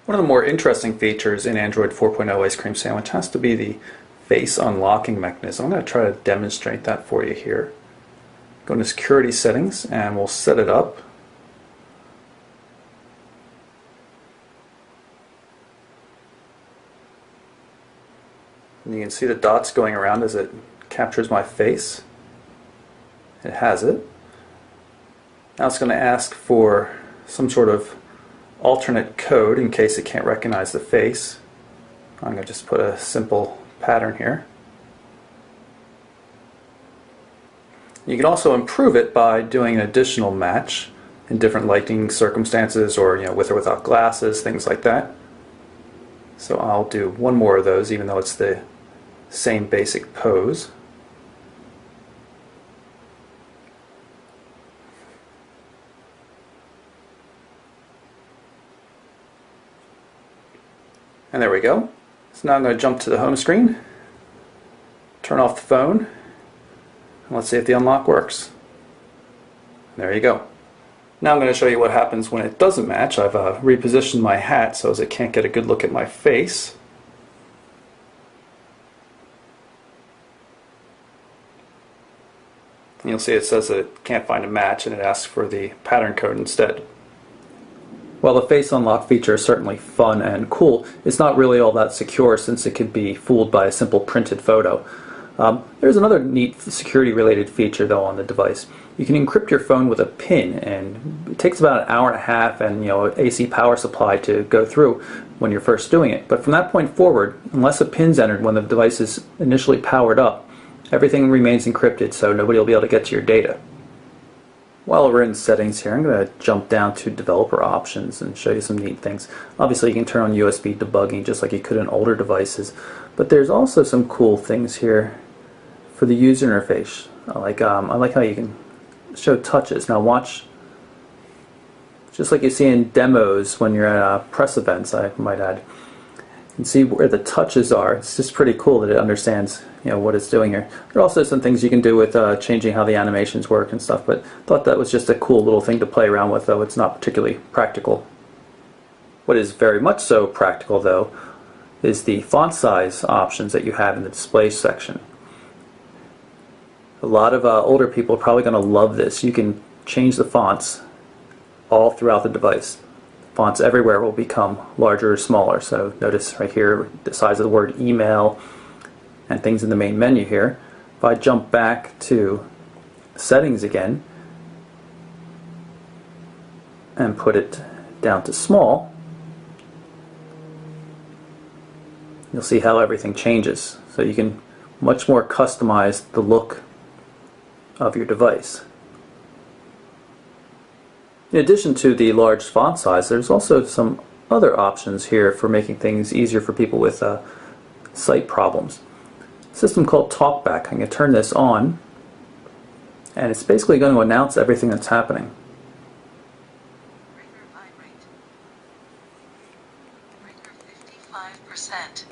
One of the more interesting features in Android 4.0 Ice Cream Sandwich has to be the face unlocking mechanism. I'm going to try to demonstrate that for you here. Go into security settings and we'll set it up. And you can see the dots going around as it captures my face. It has it. Now it's going to ask for some sort of alternate code in case it can't recognize the face. I'm going to just put a simple pattern here. You can also improve it by doing an additional match in different lighting circumstances, or with or without glasses, things like that. So I'll do one more of those even though it's the same basic pose. And there we go. So now I'm going to jump to the home screen, turn off the phone, and let's see if the unlock works. There you go. Now I'm going to show you what happens when it doesn't match. I've repositioned my hat so as it can't get a good look at my face. And you'll see it says that it can't find a match and it asks for the pattern code instead. While the face unlock feature is certainly fun and cool, it's not really all that secure since it could be fooled by a simple printed photo. There's another neat security related feature though on the device. You can encrypt your phone with a PIN, and it takes about an hour and a half and AC power supply to go through when you're first doing it. But from that point forward, unless a PIN's entered when the device is initially powered up, everything remains encrypted, so nobody will be able to get to your data. While we're in settings here, I'm going to jump down to developer options and show you some neat things. Obviously you can turn on USB debugging just like you could in older devices, but there's also some cool things here for the user interface. I like how you can show touches. Now watch, just like you see in demos when you're at press events, I might add. You can see where the touches are. It's just pretty cool that it understands what it's doing here. There are also some things you can do with changing how the animations work and stuff, but thought that was just a cool little thing to play around with, though it's not particularly practical. What is very much so practical though is the font size options that you have in the display section. A lot of older people are probably going to love this. You can change the fonts all throughout the device. Fonts everywhere will become larger or smaller. So notice right here the size of the word email and things in the main menu here. If I jump back to settings again and put it down to small, you'll see how everything changes. So you can much more customize the look of your device. In addition to the large font size, there's also some other options here for making things easier for people with sight problems. A system called TalkBack. I'm going to turn this on, and it's basically going to announce everything that's happening. Ringer vibrate. Ringer 55%.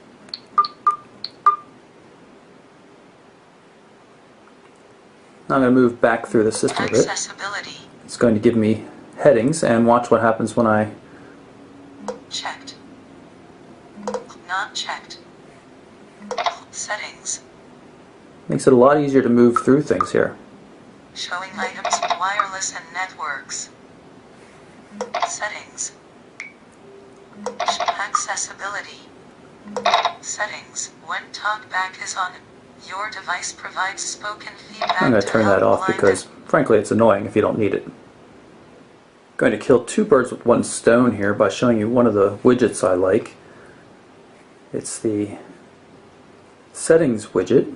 Now I'm going to move back through the system a bit. Accessibility. It's going to give me headings, and watch what happens when I checked. Not checked. Settings. Makes it a lot easier to move through things here. Showing items, wireless and networks. Settings. Accessibility. Settings. When TalkBack is on, your device provides spoken feedback. I'm going to turn that off because, frankly, it's annoying if you don't need it. Going to kill two birds with one stone here by showing you one of the widgets I like. It's the settings widget.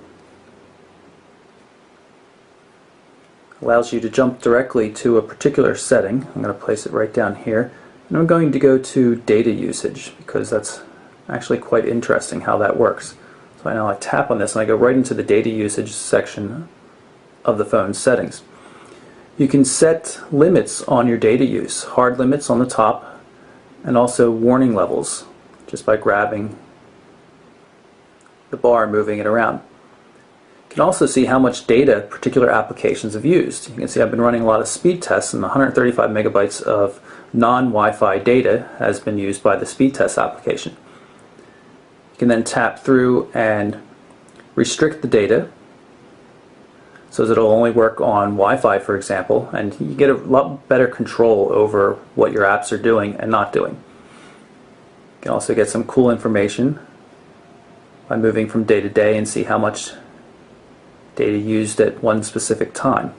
Allows you to jump directly to a particular setting. I'm going to place it right down here, and I'm going to go to data usage because that's actually quite interesting how that works. So now I tap on this and I go right into the data usage section of the phone settings. You can set limits on your data use, hard limits on the top, and also warning levels, just by grabbing the bar and moving it around. You can also see how much data particular applications have used. You can see I've been running a lot of speed tests, and 135 megabytes of non-Wi-Fi data has been used by the speed test application. You can then tap through and restrict the data so that it'll only work on Wi-Fi, for example, and you get a lot better control over what your apps are doing and not doing. You can also get some cool information by moving from day to day and see how much data used at one specific time.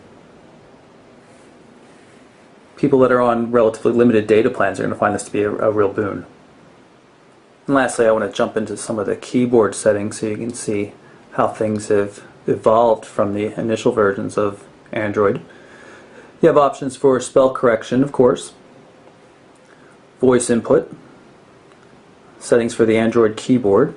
People that are on relatively limited data plans are going to find this to be a real boon. And lastly, I want to jump into some of the keyboard settings so you can see how things have evolved from the initial versions of Android. You have options for spell correction, of course, voice input, settings for the Android keyboard.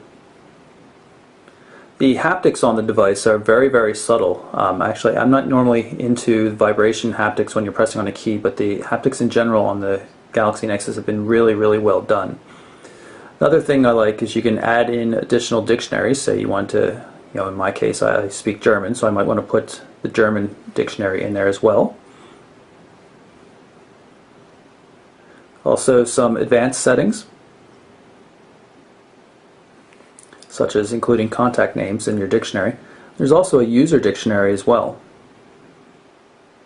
The haptics on the device are very, very subtle. Actually, I'm not normally into vibration haptics when you're pressing on a key, but the haptics in general on the Galaxy Nexus have been really, really well done. Another thing I like is you can add in additional dictionaries. Say you want to, in my case, I speak German, so I might want to put the German dictionary in there as well. Also, some advanced settings, such as including contact names in your dictionary. There's also a user dictionary as well.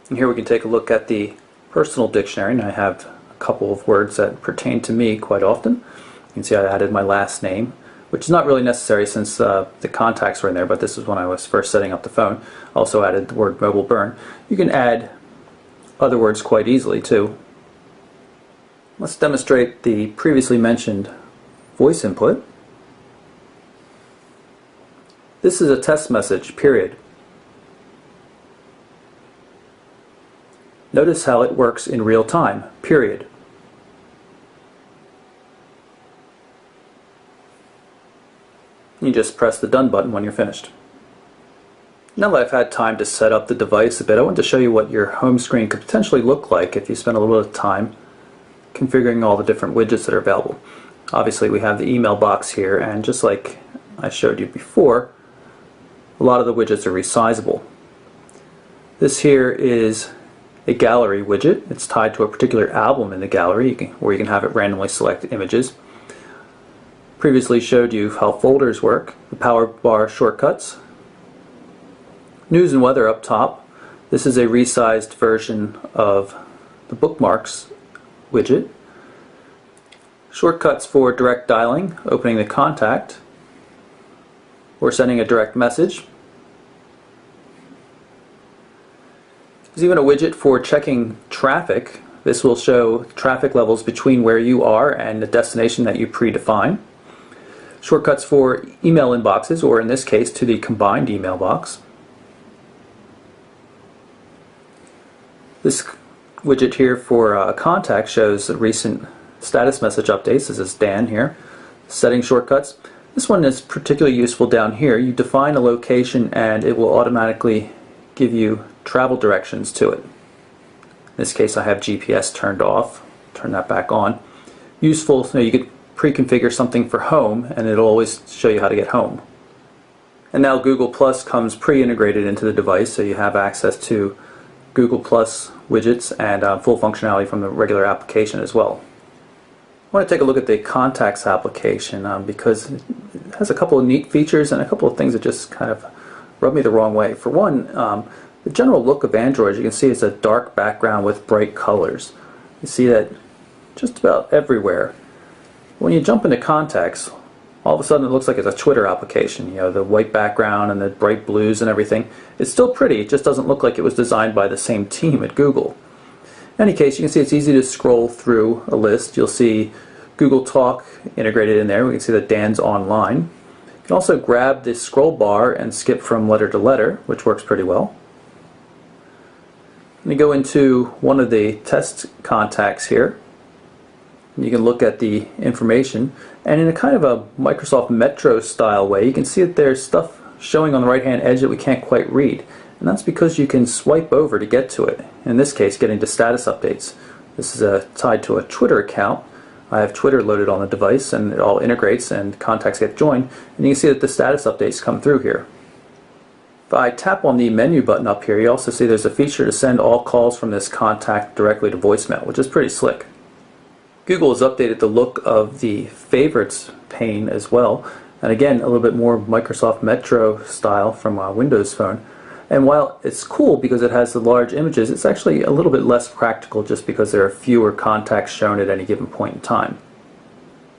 And here we can take a look at the personal dictionary, and I have a couple of words that pertain to me quite often. You can see I added my last name, which is not really necessary since the contacts were in there, but this is when I was first setting up the phone. Also added the word mobile burn. You can add other words quite easily too. Let's demonstrate the previously mentioned voice input. This is a test message, period. Notice how it works in real time, period. You just press the done button when you're finished. Now that I've had time to set up the device a bit, I want to show you what your home screen could potentially look like if you spend a little bit of time configuring all the different widgets that are available. Obviously we have the email box here, and just like I showed you before, a lot of the widgets are resizable. This here is a gallery widget. It's tied to a particular album in the gallery where you can have it randomly select images. Previously showed you how folders work, the power bar shortcuts, news and weather up top. This is a resized version of the bookmarks widget. Shortcuts for direct dialing, opening the contact, or sending a direct message. There's even a widget for checking traffic. This will show traffic levels between where you are and the destination that you predefine. Shortcuts for email inboxes, or in this case to the combined email box. This widget here for contact shows the recent status message updates. This is Dan here. Setting shortcuts. This one is particularly useful down here. You define a location and it will automatically give you travel directions to it. In this case I have GPS turned off. Turn that back on. Useful, so you could pre-configure something for home and it'll always show you how to get home. And now Google Plus comes pre-integrated into the device, so you have access to Google Plus widgets and full functionality from the regular application as well. I want to take a look at the Contacts application because it has a couple of neat features and a couple of things that just kind of rub me the wrong way. For one, the general look of Android, you can see it's a dark background with bright colors. You see that just about everywhere. When you jump into Contacts, all of a sudden it looks like it's a Twitter application. You know, the white background and the bright blues and everything. It's still pretty, it just doesn't look like it was designed by the same team at Google. In any case, you can see it's easy to scroll through a list. You'll see Google Talk integrated in there. We can see that Dan's online. You can also grab this scroll bar and skip from letter to letter, which works pretty well. Let me go into one of the test contacts here. You can look at the information, and in a kind of a Microsoft Metro style way, you can see that there's stuff showing on the right hand edge that we can't quite read. And that's because you can swipe over to get to it. In this case, getting to status updates. This is tied to a Twitter account. I have Twitter loaded on the device and it all integrates and contacts get joined. And you can see that the status updates come through here. If I tap on the menu button up here, you also see there's a feature to send all calls from this contact directly to voicemail, which is pretty slick. Google has updated the look of the favorites pane as well, and again a little bit more Microsoft Metro style from a Windows Phone. And while it's cool because it has the large images, it's actually a little bit less practical just because there are fewer contacts shown at any given point in time.